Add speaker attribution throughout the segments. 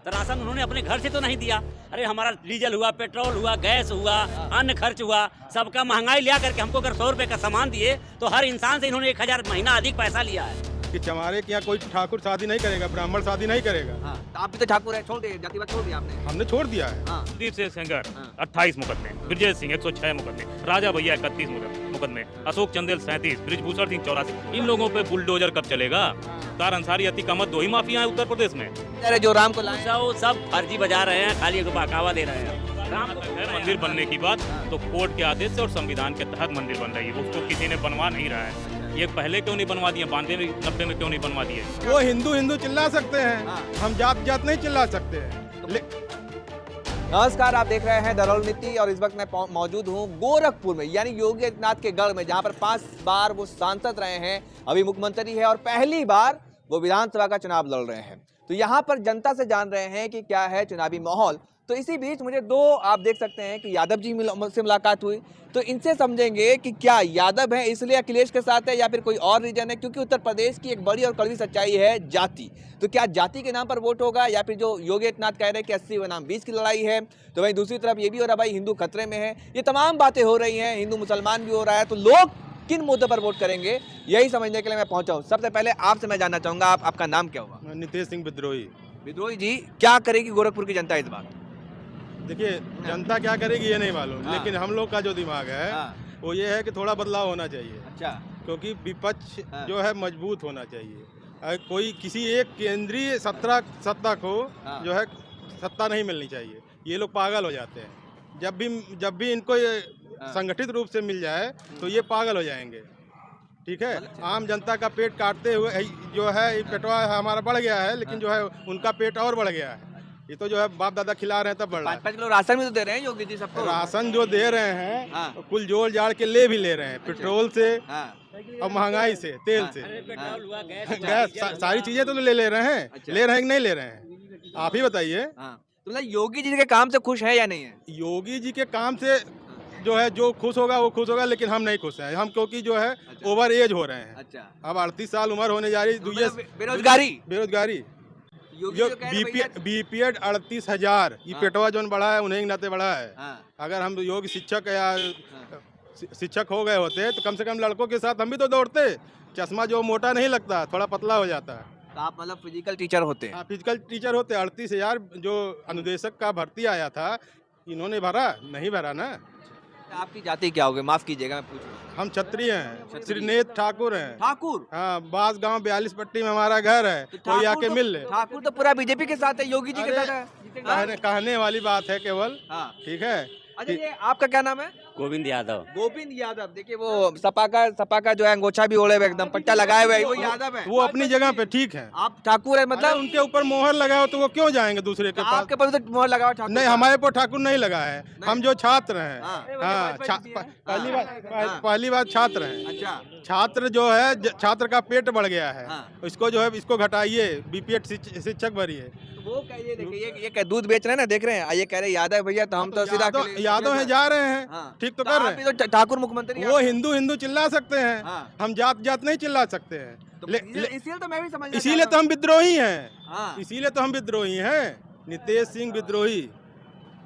Speaker 1: तो राशन उन्होंने अपने घर से तो नहीं दिया। अरे हमारा डीजल हुआ, पेट्रोल हुआ, गैस हुआ, अन्य खर्च हुआ, सबका महंगाई लिया करके हमको अगर 100 रुपए का सामान दिए तो हर इंसान से इन्होंने 1000 महीना अधिक पैसा लिया है।
Speaker 2: कि हमारे यहाँ कोई ठाकुर शादी नहीं करेगा, ब्राह्मण शादी नहीं करेगा।
Speaker 3: तो आप भी तो ठाकुर है, छोड़ दिए, जातिवाद छोड़ दिया आपने।
Speaker 2: हमने छोड़ दिया है।
Speaker 4: दीप से सेंगर 28 मुकदमे, ब्रजेश सिंह 106 मुकदमे, राजा भैया 31 मुकदमे, अशोक चंदेल 37, ब्रिजभूषण सिंह 84। इन लोगों पे बुलडोजर कब चलेगा? तार अंसारी, अतीक अहमद 2 ही माफिया है उत्तर प्रदेश में।
Speaker 3: अरे जो राम को लाए
Speaker 1: वो सब फर्जी बजा रहे हैं, खाली एक बहकावा दे रहे हैं।
Speaker 4: राम है मंदिर बनने की बात तो कोर्ट के आदेश से और संविधान के तहत मंदिर बन रही है, उसको किसी ने बनवा नहीं रहा है। ये पहले क्यों नहीं बनवा दिए? 92 में 90 में क्यों नहीं बनवा दिए?
Speaker 2: वो हिंदू हिंदू चिल्ला सकते हैं, हम जात जात नहीं चिल्ला सकते हैं।
Speaker 3: नमस्कार, आप देख रहे हैं द रोल नीति और इस वक्त मैं मौजूद हूं गोरखपुर में, यानी योगी आदित्यनाथ के गढ़ में, जहां पर 5 बार वो सांसद रहे हैं, अभी मुख्यमंत्री है और पहली बार वो विधानसभा का चुनाव लड़ रहे हैं। तो यहाँ पर जनता से जान रहे हैं कि क्या है चुनावी माहौल। तो इसी बीच मुझे 2 आप देख सकते हैं कि यादव जी से मुलाकात हुई, तो इनसे समझेंगे कि क्या यादव है इसलिए अखिलेश के साथ है या फिर कोई और रीजन है, क्योंकि उत्तर प्रदेश की एक बड़ी और कड़वी सच्चाई है जाति। तो क्या जाति के नाम पर वोट होगा या फिर जो योगी आदित्यनाथ कह रहे हैं कि 80 बनाम 20 की लड़ाई है, तो वहीं दूसरी तरफ ये भी हो रहा है भाई हिंदू खतरे में है। ये तमाम बातें हो रही हैं, हिंदू मुसलमान भी हो रहा है, तो लोग किन मुद्दों पर वोट करेंगे यही समझने के लिए मैं पहुंचा हूँ। सबसे पहले आपसे मैं जानना चाहूंगा, आपका नाम क्या हुआ?
Speaker 2: नितेश सिंह विद्रोही।
Speaker 3: विद्रोही जी, क्या करेगी गोरखपुर की जनता इस बार?
Speaker 2: देखिए, जनता क्या करेगी ये नहीं मालूम, लेकिन हम लोग का जो दिमाग है वो ये है कि थोड़ा बदलाव होना चाहिए।
Speaker 3: अच्छा।
Speaker 2: क्योंकि विपक्ष जो है मजबूत होना चाहिए। कोई किसी एक केंद्रीय सत्ता को जो है सत्ता नहीं मिलनी चाहिए। ये लोग पागल हो जाते हैं। जब भी इनको ये संगठित रूप से मिल जाए तो ये पागल हो जाएंगे। ठीक है, आम जनता का पेट काटते हुए जो है पेटवा हमारा बढ़ गया है, लेकिन जो है उनका पेट और बढ़ गया है। ये तो जो है बाप दादा खिला रहे हैं तब बढ़ रहा है।
Speaker 3: 5 किलो राशन भी तो दे रहे हैं योगी जी सबको।
Speaker 2: राशन जो दे रहे हैं तो कुल जोड़ जाड़ के ले भी ले रहे हैं, पेट्रोल से और महंगाई से, तेल से, गैस, सारी चीजें तो ले रहे हैं। ले रहे हैं कि नहीं ले रहे हैं, आप ही बताइए।
Speaker 3: तो मतलब योगी जी के काम से खुश है या नहीं है?
Speaker 2: योगी जी के काम से जो है जो खुश होगा वो खुश होगा, लेकिन हम नहीं खुश हैं। हम क्योंकि जो है ओवर एज हो रहे हैं।
Speaker 3: अच्छा।
Speaker 2: अब 38 साल उम्र होने जा रही। बेरोजगारी बीपीएड 38,000 ये पेटवा जो बढ़ा है उन्हें नाते बढ़ा है। अगर हम योग्य शिक्षक या शिक्षक हो गए होते तो कम से कम लड़कों के साथ हम भी तो दौड़ते। चश्मा जो मोटा नहीं लगता, थोड़ा पतला हो जाता है।
Speaker 3: तो आप मतलब फिजिकल टीचर होते?
Speaker 2: हाँ, फिजिकल टीचर होते। 38,000 जो अनुदेशक का भर्ती आया था, इन्होंने भरा नहीं भरा ना।
Speaker 3: आपकी जाति क्या होगी, माफ कीजिएगा मैं पूछ रहा हूँ?
Speaker 2: हम क्षत्रिय हैं, श्रीनेत ठाकुर हैं।
Speaker 3: ठाकुर?
Speaker 2: हाँ, बास गांव 42 पट्टी में हमारा घर है। तो कोई आके मिल ले।
Speaker 3: ठाकुर तो पूरा बीजेपी के साथ है, योगी जी के साथ है।
Speaker 2: कहने वाली बात है केवल। ठीक है।
Speaker 3: अच्छा, ये आपका क्या नाम है?
Speaker 1: गोविंद यादव।
Speaker 3: गोविंद यादव। देखिए वो सपा का जो है अंगोछा भी ओढ़े हुए, एकदम पट्टा लगाए हुए, वो यादव है।
Speaker 2: वो अपनी जगह पे ठीक है।
Speaker 3: आप ठाकुर है मतलब?
Speaker 2: उनके ऊपर मोहर लगाओ तो वो क्यों जाएंगे दूसरे के पास?
Speaker 3: आपके पास तो मोहर लगा ठाकुर?
Speaker 2: नहीं, हमारे पर ठाकुर नहीं लगा है। हम जो छात्र हैं, हाँ, पहली बात छात्र हैं।
Speaker 3: अच्छा।
Speaker 2: छात्र जो है, छात्र का पेट बढ़ गया है, इसको जो है इसको घटाइए, बीपीएड शिक्षक भरिए।
Speaker 3: वो कहिए, देखिए ये दूध बेच रहे हैं ना, देख रहे हैं, ये कह रहे यादव भैया, तो हम तो सीधा
Speaker 2: यादव हैं, जा रहे हैं। ठीक तो कर रहे हैं।
Speaker 3: तो ठाकुर मुख्यमंत्री,
Speaker 2: वो हिंदू हिंदू चिल्ला सकते हैं, हम जात जात नहीं चिल्ला सकते हैं।
Speaker 3: इसीलिए तो मैं भी समझ,
Speaker 2: इसीलिए तो हम विद्रोही हैं। इसीलिए तो हम विद्रोही हैं। नितेश सिंह विद्रोही।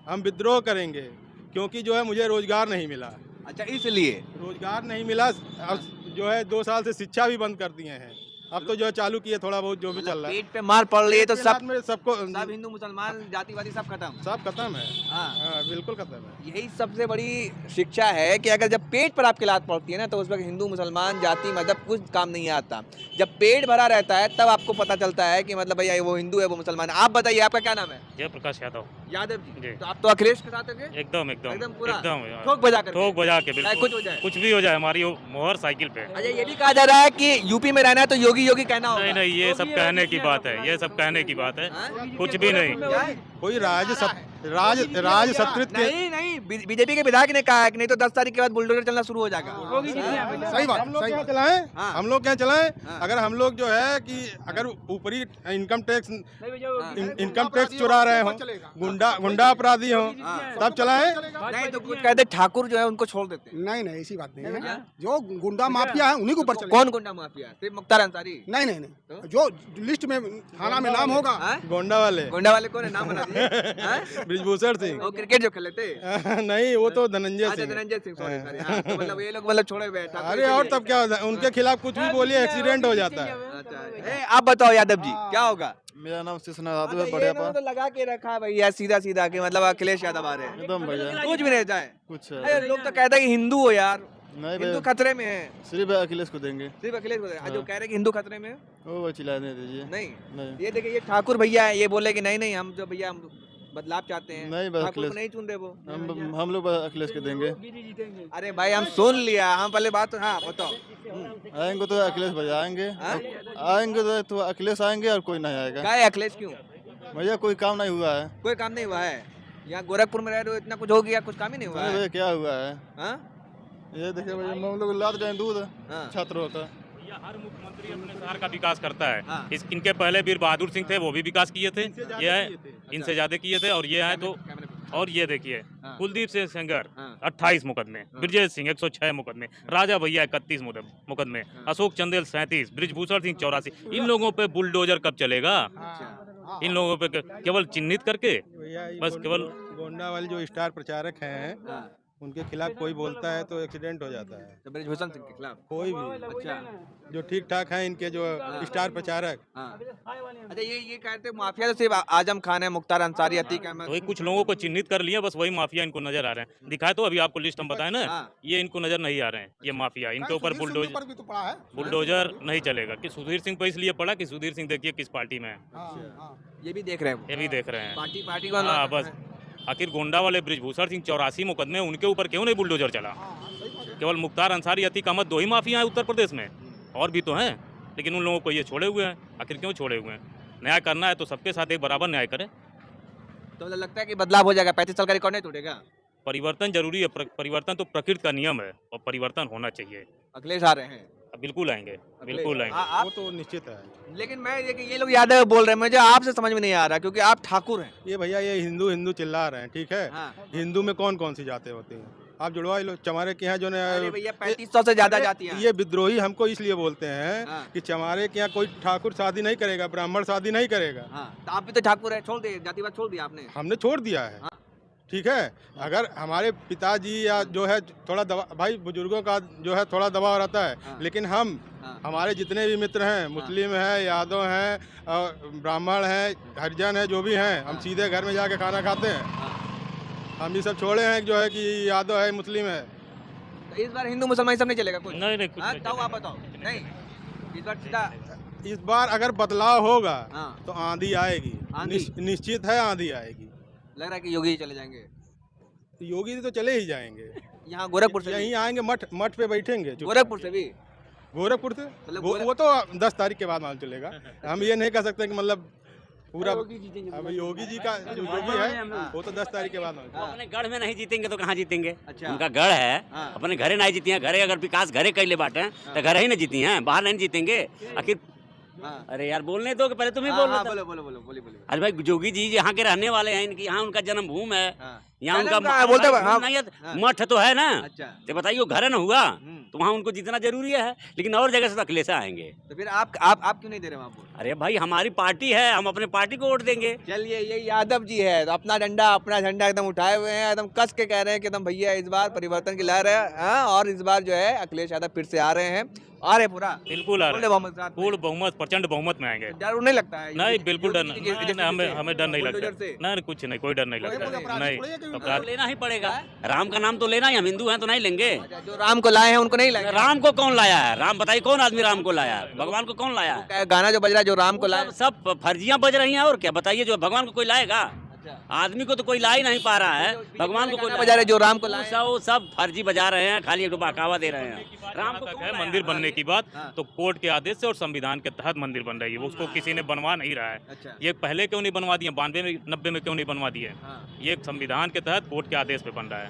Speaker 2: हम विद्रोह करेंगे क्योंकि जो है मुझे रोजगार नहीं मिला।
Speaker 3: अच्छा, इसलिए
Speaker 2: रोजगार नहीं मिला। अब जो है 2 साल से शिक्षा भी बंद कर दिए हैं। अब तो जो चालू किए थोड़ा बहुत जो भी चल रहा है।
Speaker 3: पेट पे मार पड़ रही है तो सबको,
Speaker 2: सब
Speaker 3: हिंदू मुसलमान जातिवादी सब खत्म
Speaker 2: है। हाँ, बिल्कुल खत्म है।
Speaker 3: यही सबसे बड़ी शिक्षा है कि अगर जब पेट पर आपकी लात पड़ती है ना, तो उस वक्त हिंदू मुसलमान जाति मजहब कुछ काम नहीं आता। जब पेट भरा रहता है तब आपको पता चलता है कि मतलब भैया वो हिंदू है, वो मुसलमान है। आप बताइए, आपका क्या नाम है?
Speaker 4: जयप्रकाश यादव।
Speaker 3: यादव जी, तो आप तो अखिलेश के साथ हैं?
Speaker 4: एकदम
Speaker 3: पूरा
Speaker 4: ठोक बजा के
Speaker 3: बिल्कुल,
Speaker 4: कुछ भी हो जाए, हमारी मोहर साइकिल पे।
Speaker 3: अच्छा, ये भी कहा जा रहा है कि यूपी में रहना है तो योगी योगी कहना होगा।
Speaker 4: नहीं, ये सब कहने की बात है, ये सब कहने की बात है, कुछ भी नहीं।
Speaker 2: कोई राज सत्रित के
Speaker 3: नहीं बीजेपी के विधायक ने कहा है कि नहीं तो 10 तारीख के बाद बुलडोजर चलना शुरू हो जाएगा।
Speaker 2: सही बात, हम लोग क्या चलाएं?
Speaker 3: हाँ।
Speaker 2: हम लोग क्या चलाएं? अगर हम लोग जो है कि अगर ऊपरी इनकम टैक्स चुरा रहे हो, गुंडा अपराधी हो, तब चलाएं।
Speaker 3: नहीं तो कुछ कहते ठाकुर जो है उनको छोड़ देते हैं।
Speaker 5: नहीं ऐसी बात नहीं है। जो गुंडा माफिया है उन्हीं के ऊपर चले।
Speaker 3: कौन गुंडा माफिया? सिर्फ मुख्तार अंसारी?
Speaker 5: नहीं जो लिस्ट में थाना में नाम होगा।
Speaker 2: गोंडा वाले
Speaker 3: कौन है? नाम बता दिए।
Speaker 2: बृजभूषण सिंह।
Speaker 3: वो क्रिकेट जो खेले थे?
Speaker 2: नहीं, वो तो धनंजय सिंह।
Speaker 3: धनंजय सिंह, सॉरी। हाँ, तो मतलब ये लोग मतलब छोड़े हुए हैं।
Speaker 2: अरे और तब क्या होता है? उनके खिलाफ कुछ भी बोलिए एक्सीडेंट हो जाता है।
Speaker 3: अच्छा, आप बताओ यादव जी क्या होगा?
Speaker 6: मेरा नाम शिशुनाथ यादव है, बढ़िया
Speaker 3: तो लगा के रखा भैया सीधा के मतलब अखिलेश यादव आ रहे हैं।
Speaker 6: एकदम भैया
Speaker 3: कुछ भी नहीं जाए।
Speaker 6: कुछ
Speaker 3: अरे लोग तो कहते हैं कि हिंदू हो यार,
Speaker 6: नहीं
Speaker 3: हिंदू
Speaker 6: भैया,
Speaker 3: खतरे में है।
Speaker 6: सिर्फ अखिलेश को देंगे।
Speaker 3: सिर्फ अखिलेश को जो कह रहे हैं कि हिंदू खतरे में है।
Speaker 6: वो चिल्लाने दीजिए।
Speaker 3: नहीं ये देखिए, ये ठाकुर भैया है, ये बोले कि नहीं हम जो भैया हम बदलाव चाहते हैं।
Speaker 6: नहीं, बस
Speaker 3: ठाकुर को
Speaker 6: अखिलेश
Speaker 3: नहीं चुन रहे वो।
Speaker 6: हम लोग बस अखिलेश को देंगे।
Speaker 3: अरे भाई हम सुन लिया, हम पहले बात। हाँ बताओ।
Speaker 6: आएंगे तो अखिलेश भैया आएंगे। आएंगे तो अखिलेश आएंगे और कोई नहीं आएगा।
Speaker 3: क्या है अखिलेश? क्यों
Speaker 6: भैया कोई काम नहीं हुआ है।
Speaker 3: कोई काम नहीं हुआ है? यहाँ गोरखपुर में रह रहे हो, इतना कुछ हो गया, कुछ काम ही नहीं हुआ
Speaker 6: अरे
Speaker 3: है।
Speaker 6: भैया क्या हुआ है?
Speaker 3: हाँ?
Speaker 6: ये देखिए भैया, हम लोग लाद जाए दूध
Speaker 3: हाँ।
Speaker 6: छात्रों का।
Speaker 4: भैया, हर मुख्यमंत्री अपने शहर का विकास करता है।
Speaker 3: हाँ।
Speaker 4: इनके पहले वीर बहादुर सिंह थे, वो भी विकास किए थे। ये है इनसे ज्यादा किए थे। और ये है तो और ये देखिए,
Speaker 3: हाँ।
Speaker 4: कुलदीप सिंह सेंगर
Speaker 3: हाँ।
Speaker 4: 28 मुकदमे, ब्रजेश सिंह 106 मुकदमे, राजा भैया 31 मुकदमे, अशोक चंदेल 37, ब्रिजभूषण सिंह 84। इन लोगों पे बुलडोजर कब चलेगा? इन लोगों पे केवल चिन्हित करके बस केवल
Speaker 2: गोंडा वाले जो स्टार प्रचारक हैं, उनके खिलाफ कोई बोलता है तो एक्सीडेंट हो जाता है।
Speaker 3: तो ब्रिजभूषण सिंह के खिलाफ
Speaker 2: कोई भी
Speaker 3: अच्छा
Speaker 2: जो ठीक ठाक हैं, इनके जो स्टार प्रचारक।
Speaker 3: हाँ। अच्छा ये कहते हैं माफिया तो सिर्फ आजम खान है, मुख्तार अंसारी, अतीक अहमद।
Speaker 4: वही कुछ लोगों को चिन्हित कर लिया, बस वही माफिया इनको नजर आ रहे हैं। दिखाए तो अभी आपको लिस्ट हम बताए ना,
Speaker 3: हाँ।
Speaker 4: ये इनको नजर नहीं आ रहे हैं। ये माफिया, इनके ऊपर बुलडोजर नहीं चलेगा। कि सुधीर सिंह को इसलिए पड़ा कि सुधीर सिंह देखिए किस पार्टी में है,
Speaker 3: ये भी देख रहे हैं।
Speaker 4: ये भी देख रहे हैं।
Speaker 3: पार्टी को
Speaker 4: हाँ बस, आखिर गोंडा वाले ब्रिजभूषण सिंह 84 मुकदमे, उनके ऊपर क्यों नहीं बुलडोजर चला? केवल मुख्तार अंसारी, अतीक अहमद 2 ही माफिया हैं उत्तर प्रदेश में, और भी तो हैं, लेकिन उन लोगों को ये छोड़े हुए हैं। आखिर क्यों छोड़े हुए हैं? न्याय करना है तो सबके साथ एक बराबर न्याय करें।
Speaker 3: तो लगता है कि बदलाव हो जाएगा, 35 साल का रिकॉर्ड नहीं टूटेगा।
Speaker 4: परिवर्तन जरूरी है, परिवर्तन तो प्रकृति का नियम है और परिवर्तन होना चाहिए।
Speaker 3: अखिलेश आ रहे हैं?
Speaker 4: बिल्कुल आएंगे, बिल्कुल आएंगे।
Speaker 3: आप
Speaker 2: वो तो निश्चित है।
Speaker 3: लेकिन मैं ये लोग यादव बोल रहे हैं, मुझे आपसे समझ में नहीं आ रहा, क्योंकि आप ठाकुर हैं।
Speaker 2: ये भैया ये हिंदू चिल्ला रहे हैं, ठीक है।
Speaker 3: हाँ।
Speaker 2: हिंदू में कौन कौन सी जातें होती हैं? आप जुड़वा लो। चमारे के यहाँ जो
Speaker 3: अरे भैया 3500 से ज्यादा जाती हैं।
Speaker 2: ये विद्रोही हमको इसलिए बोलते हैं
Speaker 3: हाँ।
Speaker 2: कि चमारे के यहाँ कोई ठाकुर शादी नहीं करेगा, ब्राह्मण शादी नहीं करेगा।
Speaker 3: हाँ, तो आप भी तो ठाकुर है, छोड़ दिए, जातिवाद छोड़ दिया आपने।
Speaker 2: हमने छोड़ दिया है।
Speaker 3: हाँ।
Speaker 2: ठीक है, अगर हमारे पिताजी या जो है थोड़ा दबा, भाई बुजुर्गों का जो है थोड़ा दबाव रहता है।
Speaker 3: हाँ।
Speaker 2: लेकिन हम हमारे जितने भी मित्र हैं, मुस्लिम हैं, यादव हैं, ब्राह्मण हैं, हरिजन हैं, जो भी हैं, हम सीधे घर में जाके खाना खाते हैं। हम ये सब छोड़े हैं जो है कि यादव है, मुस्लिम है।
Speaker 3: तो इस बार हिंदू मुसलमान सब नहीं चलेगा कुछ?
Speaker 4: नहीं कुछ नहीं
Speaker 3: बताओ, आप बताओ। नहीं इस बार सीधा
Speaker 2: इस बार अगर बदलाव होगा
Speaker 3: हाँ।
Speaker 2: तो आंधी आएगी।
Speaker 3: आंधी?
Speaker 2: निश्चित है आंधी आएगी।
Speaker 3: लग रहा है कि योगी ही चले जाएंगे।
Speaker 2: योगी तो चले ही जाएंगे।
Speaker 3: यहाँ गोरखपुर से भी?
Speaker 2: यहीं आएंगे, मठ पे बैठेंगे।
Speaker 3: गोरखपुर से भी?
Speaker 2: गोरखपुर से
Speaker 3: मतलब
Speaker 2: वो तो 10 तारीख के बाद मालूम चलेगा। हम ये नहीं कह सकते कि मतलब पूरा। अब योगी जी का जो योगी है वो तो 10 तारीख के बाद मालूम
Speaker 1: वो अपने गढ़ में नहीं जीतेंगे तो कहाँ जीतेंगे?
Speaker 3: अच्छा।
Speaker 1: उनका गढ़ है,
Speaker 3: हाँ।
Speaker 1: अपने घरे नहीं जीती हैं। घरे अगर विकास घरे कैले बाटे तो घर ही नहीं जीती हैं, बाहर नहीं जीतेंगे। आखिर
Speaker 3: हाँ।
Speaker 1: अरे यार बोलने दो कि पहले तुम ही
Speaker 3: हाँ,
Speaker 1: बोल
Speaker 3: हाँ,
Speaker 1: रहे थे।
Speaker 3: बोलो।
Speaker 1: अरे भाई जोगी जी यहाँ के रहने वाले हैं, इनकी यहाँ उनका जन्मभूमि है,
Speaker 3: हाँ।
Speaker 1: यहाँ
Speaker 3: जन्म
Speaker 1: उनका
Speaker 3: कहाँ है? बोलते हैं, हाँ।
Speaker 1: नहीं है,
Speaker 3: हाँ।
Speaker 1: मठ तो है ना।
Speaker 3: अच्छा।
Speaker 1: तो बताइए घर न हुआ तो वहाँ उनको जितना जरूरी है, लेकिन और जगह से तो अखिलेश आएंगे।
Speaker 3: तो फिर आप क्यों नहीं दे रहे वहाँ वोट?
Speaker 1: अरे भाई हमारी पार्टी है, हम अपने पार्टी को वोट देंगे।
Speaker 3: चलिए, ये यादव जी है, तो अपना झंडा एकदम उठाए हुए हैं, एकदम कस के कह रहे हैं कि एकदम भैया इस बार परिवर्तन की लहर है। हाँ, और इस बार जो है अखिलेश यादव फिर से आ रहे हैं। आ रहे पूरा
Speaker 4: बिल्कुल आ रहे
Speaker 3: पूर्ण बहुमत के साथ में।
Speaker 4: पूर्ण बहुमत, प्रचंड बहुमत में आएंगे।
Speaker 3: डर नहीं लगता है?
Speaker 4: नहीं बिल्कुल डर
Speaker 3: योगी
Speaker 4: नहीं,
Speaker 3: जी के-
Speaker 4: हमें डर नहीं
Speaker 3: बुलडोजर
Speaker 4: लगता।
Speaker 3: से?
Speaker 4: नहीं कुछ नहीं, कोई डर नहीं लगता। नहीं
Speaker 1: तो
Speaker 4: अपराध
Speaker 1: लेना ही पड़ेगा, राम का नाम तो लेना ही। हम हिंदू हैं तो नहीं लेंगे।
Speaker 3: अच्छा, जो राम को लाए हैं उनको नहीं लाए?
Speaker 1: राम को कौन लाया है? राम बताइए, कौन आदमी राम को लाया है? भगवान को कौन लाया है?
Speaker 3: गाना जो बज रहा है जो राम को लाए?
Speaker 1: सब फर्जियां बज रही हैं, और क्या बताइए? जो भगवान को कोई लाएगा? आदमी को तो कोई ला ही नहीं पा रहा है, भगवान को कोई ला-
Speaker 3: बजा रहे जो राम को लाए हैं।
Speaker 1: वो सब फर्जी बजा रहे हैं, खाली एक बहकावा दे रहे हैं। राम को
Speaker 4: तक
Speaker 1: कौन
Speaker 4: है
Speaker 1: लाया?
Speaker 4: मंदिर बनने की बात
Speaker 3: हाँ।
Speaker 4: तो कोर्ट के आदेश से और संविधान के तहत मंदिर बन रही है, वो उसको किसी ने बनवा नहीं रहा है।
Speaker 3: अच्छा।
Speaker 4: ये पहले क्यों नहीं बनवा दिए, 92 में 90 में क्यों नहीं बनवा दिए?
Speaker 3: हाँ।
Speaker 4: ये संविधान के तहत कोर्ट के आदेश पे बन रहा है,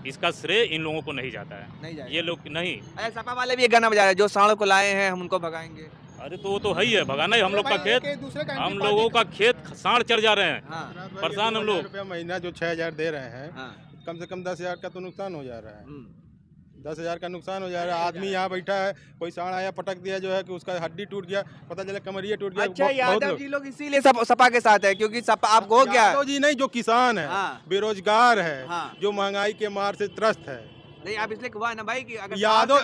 Speaker 4: इसका श्रेय इन लोगों को नहीं जाता है।
Speaker 3: नहीं जाएगा।
Speaker 4: ये लोग नहीं,
Speaker 3: अरे सपा वाले भी ये गाना बजा रहे हैं, जो सांडों को लाए हैं हम उनको भगाएंगे।
Speaker 4: अरे तो वो तो है ही है, भगाना ही हम लोग का
Speaker 5: भाई, एक
Speaker 4: खेत,
Speaker 5: दूसरे का
Speaker 4: हम
Speaker 5: एंटी
Speaker 4: लोगों का खेत सांड चढ़ जा रहे हैं।
Speaker 3: हाँ।
Speaker 4: परेशान हम लोग।
Speaker 2: रुपया महीना जो 6,000 दे रहे हैं,
Speaker 3: हाँ।
Speaker 2: कम से कम 10,000 का तो नुकसान हो जा रहा है।
Speaker 3: हम्म।
Speaker 2: 10,000 का नुकसान हो जा रहा है। आदमी यहाँ बैठा है, कोई सांड आया पटक दिया, जो है कि उसका हड्डी टूट गया, पता चला कमरिया टूट गया।
Speaker 3: अच्छा,
Speaker 2: बहुत
Speaker 3: यादव
Speaker 2: लोग-
Speaker 3: जी लोग इसीलिए सपा के साथ है, क्योंकि सपा आपको हो क्या
Speaker 2: यादव जी नहीं, जो किसान है,
Speaker 3: हाँ।
Speaker 2: बेरोजगार है,
Speaker 3: हाँ।
Speaker 2: जो महंगाई के मार से त्रस्त है।
Speaker 3: नहीं, आप इसलिए हुआ है ना भाई कि अगर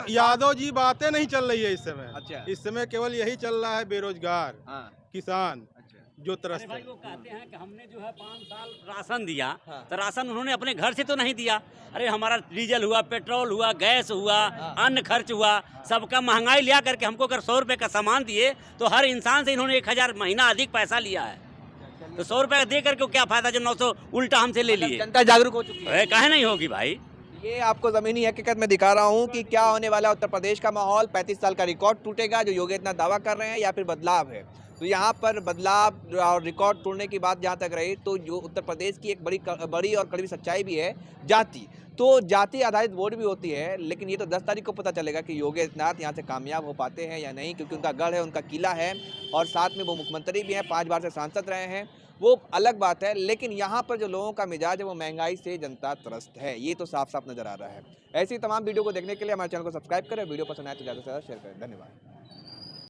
Speaker 2: यादव जी बातें नहीं चल रही है इस समय।
Speaker 3: अच्छा।
Speaker 2: इस समय केवल यही चल रहा है, बेरोजगार
Speaker 3: हाँ।
Speaker 2: किसान
Speaker 3: अच्छा।
Speaker 2: जो
Speaker 1: अरे
Speaker 2: त्रस्त
Speaker 1: भाई
Speaker 2: है।
Speaker 1: वो कहते हैं कि हमने जो है 5 साल राशन दिया,
Speaker 3: हाँ।
Speaker 1: तो राशन उन्होंने अपने घर से तो नहीं दिया। अरे हमारा डीजल हुआ, पेट्रोल हुआ, गैस हुआ, अन्न खर्च हुआ, सबका महंगाई लिया करके हमको अगर 100 रुपए का सामान दिए तो हर इंसान से इन्होंने 1,000 महीना अधिक पैसा लिया है। तो 100 रुपए दे करके क्या फायदा जो 900 उल्टा हमसे ले लिए?
Speaker 3: जनता जागरूक हो चुकी है।
Speaker 1: काहे नहीं होगी भाई?
Speaker 3: ये आपको जमीनी हकीकत में दिखा रहा हूँ कि क्या होने वाला है उत्तर प्रदेश का माहौल। 35 साल का रिकॉर्ड टूटेगा जो योगी इतना दावा कर रहे हैं, या फिर बदलाव है? तो यहाँ पर बदलाव और रिकॉर्ड तोड़ने की बात जहाँ तक रही, तो जो उत्तर प्रदेश की एक बड़ी और कड़वी सच्चाई भी है, जाति। तो जाति आधारित वोट भी होती है, लेकिन ये तो 10 तारीख को पता चलेगा कि योगी आदित्यनाथ यहाँ से कामयाब हो पाते हैं या नहीं, क्योंकि उनका गढ़ है, उनका किला है, और साथ में वो मुख्यमंत्री भी हैं, 5 बार से सांसद रहे हैं, वो अलग बात है। लेकिन यहाँ पर जो लोगों का मिजाज है वो महंगाई से जनता त्रस्त है, ये तो साफ साफ नजर आ रहा है। ऐसी तमाम वीडियो को देखने के लिए हमारे चैनल को सब्सक्राइब करें, वीडियो पसंद आए तो ज़्यादा से ज़्यादा शेयर करें। धन्यवाद।